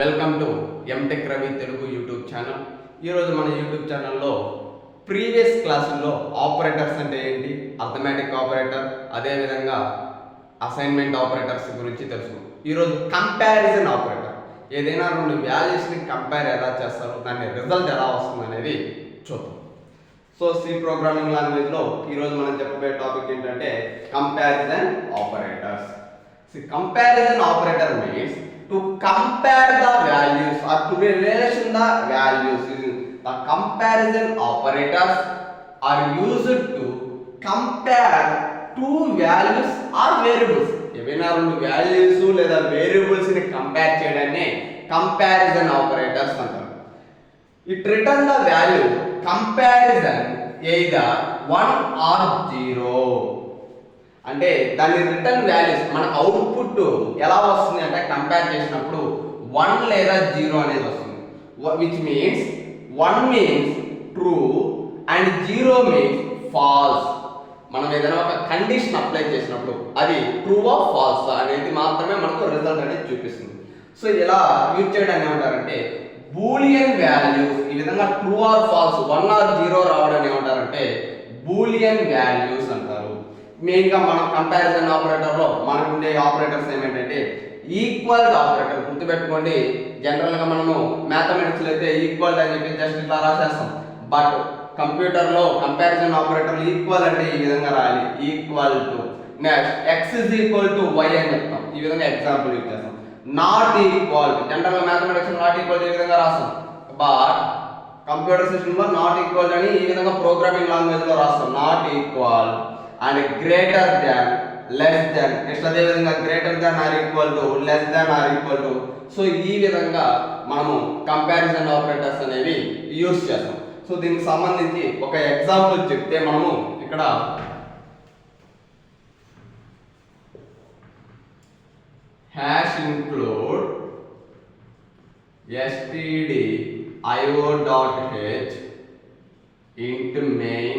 Welcome to ఎంటెక్ Ravi Telugu YouTube channel. ఈరోజు మన యూట్యూబ్ ఛానల్లో ప్రీవియస్ క్లాసుల్లో ఆపరేటర్స్ అంటే ఏంటి, అర్థమెటిక్ ఆపరేటర్, అదేవిధంగా అసైన్మెంట్ ఆపరేటర్స్ గురించి తెలుసుకుందాం. ఈరోజు కంపారిజన్ ఆపరేటర్, ఏదైనా రెండు వాల్యూస్ని కంపేర్ ఎలా చేస్తారో దాని రిజల్ట్ ఎలా వస్తుంది అనేది చూద్దాం. సో సి ప్రోగ్రామింగ్ లాంగ్వేజ్లో ఈరోజు మనం చెప్పబోయే టాపిక్ ఏంటంటే comparison operators. Comparison operator means to compare the values or to relation the values. The comparison operators are used to compare two values or variables. ఏవైనా రెండు వాల్యూస్ లేదా వేరియబుల్స్ ని compare చేయడాన్ని కంపారిజన్ ఆపరేటర్స్ అంటారు. It return the value comparison either 1 or 0. అంటే దాని return values మనకు output ఎలా వస్తుంది అంటే కంపేర్ చేసినప్పుడు 1 లేదా 0 అనేది వస్తుంది. Which means 1 means true and 0 means false. మనం ఏదైనా ఒక కండిషన్ అప్లై చేసినప్పుడు అది ట్రూ ఆర్ ఫాల్స్ అనేది మాత్రమే మనకు రిజల్ట్ అనేది చూపిస్తుంది. సో ఇలా యూజ్ చేయడానికి ఏమంటారంటే బూలియన్ వాల్యూస్. ఈ విధంగా ట్రూ ఆర్ ఫాల్స్ 1 or 0 రావడం ఏమంటారంటే బూలియన్ వాల్యూస్ అంటారు. మెయిన్గా మనం కంపారిజన్ ఆపరేటర్లో మనకు ఉండే ఆపరేటర్స్ ఏమిటంటే ఈక్వల్ ఆపరేటర్. గుర్తుపెట్టుకోండి, జనరల్గా మనము మ్యాథమెటిక్స్లో అయితే ఈక్వల్ అని చెప్పి జస్ట్ ఇట్లా రాసేస్తాం. బట్ కంప్యూటర్లో కంపారిజన్ ఆపరేటర్ ఈక్వల్ అంటే ఈ విధంగా రాయాలి, equal to. Next x is equal to y అని చెప్తాం. ఈ విధంగా ఎగ్జాంపుల్ యూజ్ చేస్తాం. నాట్ ఈక్వల్, జనరల్గా మ్యాథమెటిక్స్ నాట్ ఈక్వల్ ఈ విధంగా రాస్తాం. బట్ కంప్యూటర్ సిస్టంలో నాట్ ఈక్వల్ అని ఈ విధంగా ప్రోగ్రామింగ్ లాంగ్వేజ్లో రాస్తాం. Not equal and greater than, less than. Next అదే విధంగా greater than or equal to, less than or equal to. So ఈ విధంగా మనము కంపారిజన్ ఆపరేటర్స్ అనేవి యూజ్ చేస్తాం. సో దీనికి సంబంధించి ఒక ఎగ్జాంపుల్ చెప్తే మనము ఇక్కడ hash include stdio.h into main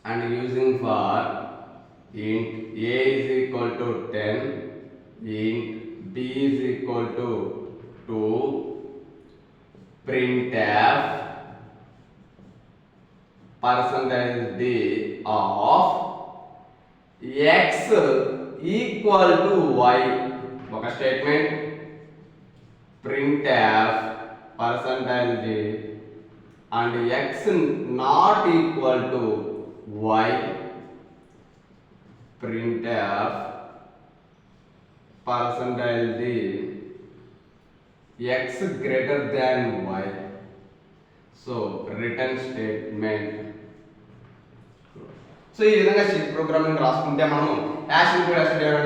and using for int a is equal to 10, int b is equal to 2, printf percentage d of x equal to y. ఒక statement printf percentage d and x not equal to y, printf percentage d x greater than y. So return statement. So ఈ విధంగా C programming రాసుకుంటే మనము hash include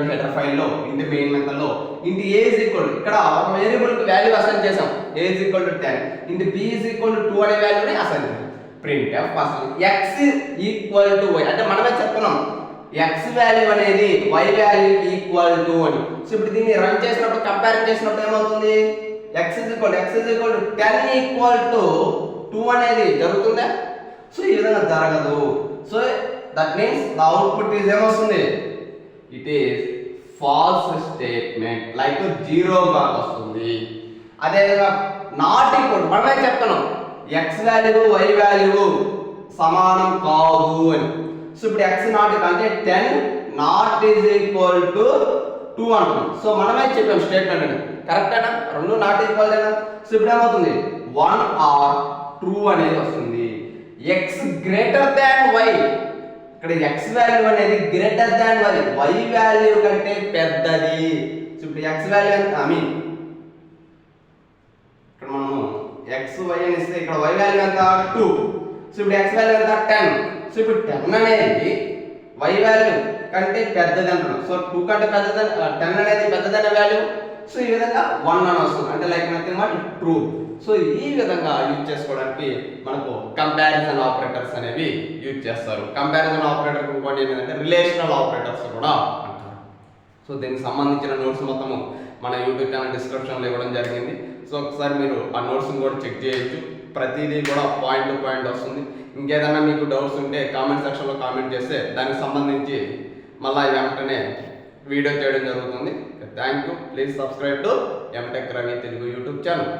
header ఫైల్లో ఇంటి main మెథడ్లో ఇంటి A is equal, ఇక్కడ ఒక వేరియబుల్ కి వాల్యూ అసైన్ చేసాం. a is equal to 10, ఇంటి b is equal to 2 అనే వాల్యూని అసైన్ చేసాం. printf percent x equal to y అంటే మనమే చెప్తున్నాం x వాల్యూ అనేది y వాల్యూ ఈక్వల్ టు అని. సో ఇప్పుడు దీన్ని రన్ చేసినప్పుడు కంపేర్ చేసినప్పుడు ఏమవుతుంది, x is equal to 10 equal to 2 అనేది జరుగుతుందా? సో ఈ విధంగా జరగదు. So that means the output is ఏమొస్తుంది, it is false statement, like 0 గా వస్తుంది. అదేవిధంగా నాట్ ఈక్వల్, మనమే చెప్తున్నాం x వాల్యూ y వాల్యూ సమానం కాదు అని. సో ఇప్పుడు x నాట్ అంటే 10 నాట్ ఈజ్ ఈక్వల్ టు 2 అంటున్నాం. సో మనమే చెప్పాం స్టేట్మెంట్ అని, కరెక్టేనా? రెండు నాట్ ఈక్వల్ అయినా. సో ఇప్పుడు ఏమవుతుంది 1 or ట్రూ అనేది వస్తుంది. x గ్రేటర్ దాన్ y, ఇక్కడ x వాల్యూ అనేది గ్రేటర్ దాన్ y వాల్యూ కంటే పెద్దది. సో ఇప్పుడు x వాల్యూ ఎంత, ఐ మీన్ ఇక్కడ మనము x y అని ఇస్తే ఇక్కడ y వాల్యూ ఎంత 2. సో ఇప్పుడు x వాల్యూ ఎంత 10. సో ఇప్పుడు 10 అనేది y వాల్యూ కంటే పెద్దది అంటున్నాం. సో 2 కంటే పెద్దది, 10 అనేది పెద్దదనే వాల్యూ. సో ఈ విధంగా 1 అని వస్తుంది, అంటే like nothing but true. So ఈ విధంగా యూజ్ చేసుకోవడానికి మనకు కంపారిజన్ ఆపరేటర్స్ అనేవి యూజ్ చేస్తారు. కంపారిజన్ ఆపరేటర్ ఇంకోటి ఏంటంటే రిలేషనల్ ఆపరేటర్స్ కూడా అంటారు. సో దీనికి సంబంధించిన నోట్స్ మొత్తము మన యూట్యూబ్ ఛానల్ డిస్క్రిప్షన్లో ఇవ్వడం జరిగింది. సో ఒకసారి మీరు ఆ నోట్స్ని కూడా చెక్ చేయొచ్చు. ప్రతిదీ కూడా పాయింట్ టు పాయింట్ వస్తుంది. ఇంకేదైనా మీకు డౌట్స్ ఉంటే కామెంట్ సెక్షన్లో కామెంట్ చేస్తే దానికి సంబంధించి మళ్ళీ వెంటనే వీడియో చేయడం జరుగుతుంది. Thank you. Please subscribe to ఎంటెక్ రవి తెలుగు యూట్యూబ్ ఛానల్.